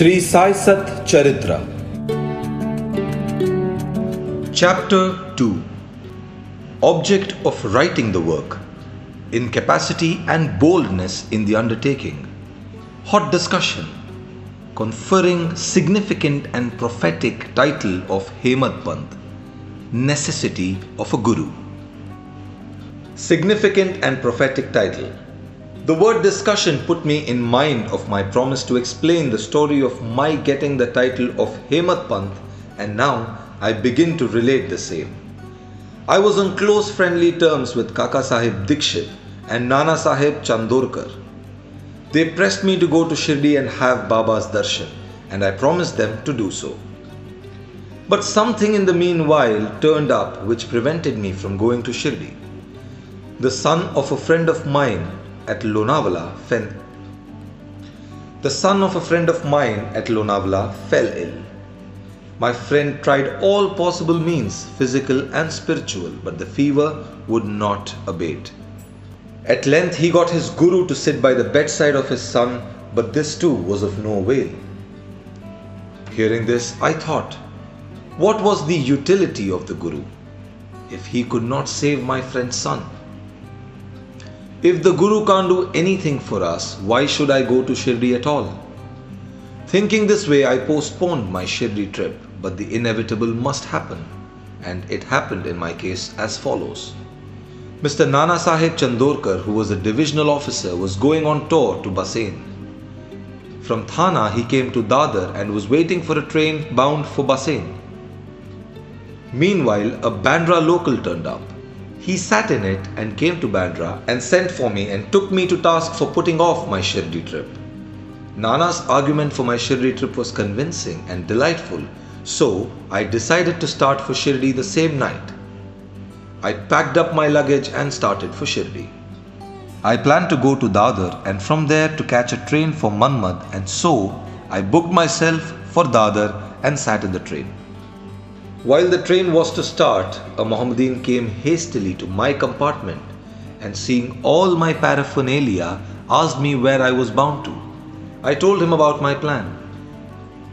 Shri Sai Satcharitra Chapter 2. Object of writing the work: incapacity and boldness in the undertaking. Hot discussion conferring significant and prophetic title of Hemad Panth. Necessity of a Guru. Significant and prophetic title. The word discussion put me in mind of my promise to explain the story of my getting the title of Hemad Panth, and now I begin to relate the same. I was on close friendly terms with Kaka Sahib Dikshit and Nana Sahib Chandorkar. They pressed me to go to Shirdi and have Baba's darshan, and I promised them to do so. But something in the meanwhile turned up which prevented me from going to Shirdi. The son of a friend of mine at Lonavala fell ill. My friend tried all possible means, physical and spiritual, but the fever would not abate. At length he got his guru to sit by the bedside of his son, but this too was of no avail. Hearing this, I thought, what was the utility of the guru if he could not save my friend's son? If the Guru can't do anything for us, why should I go to Shirdi at all? Thinking this way, I postponed my Shirdi trip, but the inevitable must happen, and it happened in my case as follows. Mr. Nana Sahib Chandorkar, who was a divisional officer, was going on tour to Basen. From Thana, he came to Dadar and was waiting for a train bound for Basen. Meanwhile, a Bandra local turned up. He sat in it and came to Bandra and sent for me and took me to task for putting off my Shirdi trip. Nana's argument for my Shirdi trip was convincing and delightful, so I decided to start for Shirdi the same night. I packed up my luggage and started for Shirdi. I planned to go to Dadar and from there to catch a train for Manmad, and so I booked myself for Dadar and sat in the train. While the train was to start, a Mohammedan came hastily to my compartment and, seeing all my paraphernalia, asked me where I was bound to. I told him about my plan.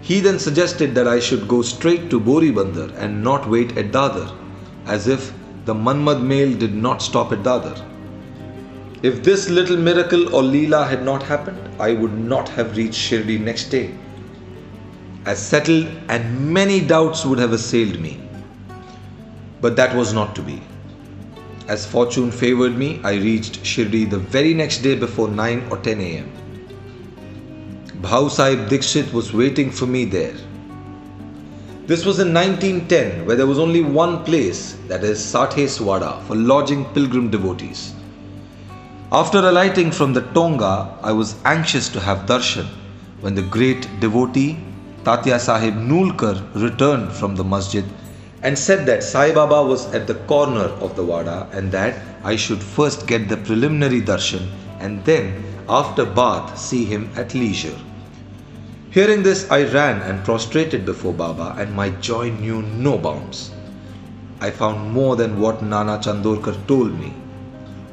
He then suggested that I should go straight to Boribandar and not wait at Dadar, as if the Manmad mail did not stop at Dadar. If this little miracle or Leela had not happened, I would not have reached Shirdi next day as settled, and many doubts would have assailed me. But that was not to be. As fortune favored me, I reached Shirdi the very next day before 9 or 10 a.m. Bhau Sahib Dikshit was waiting for me there. This was in 1910, where there was only one place, that is Sathes Wada, for lodging pilgrim devotees. After alighting from the Tonga, I was anxious to have darshan when the great devotee Tatya Sahib Nulkar returned from the masjid and said that Sai Baba was at the corner of the Wada and that I should first get the preliminary darshan and then, after bath, see him at leisure. Hearing this, I ran and prostrated before Baba, and my joy knew no bounds. I found more than what Nana Chandorkar told me.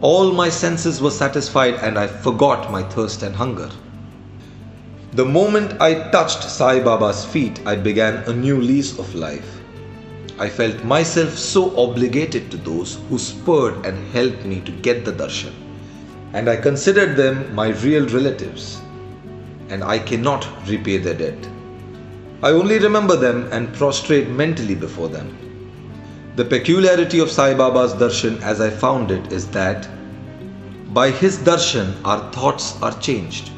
All my senses were satisfied and I forgot my thirst and hunger. The moment I touched Sai Baba's feet, I began a new lease of life. I felt myself so obligated to those who spurred and helped me to get the darshan, and I considered them my real relatives, and I cannot repay their debt. I only remember them and prostrate mentally before them. The peculiarity of Sai Baba's darshan as I found it is that by his darshan our thoughts are changed.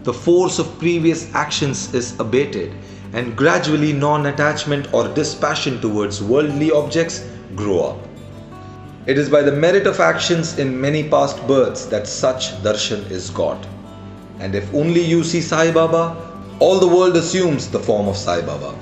The force of previous actions is abated, and gradually non-attachment or dispassion towards worldly objects grow up. It is by the merit of actions in many past births that such darshan is got. And if only you see Sai Baba, all the world assumes the form of Sai Baba.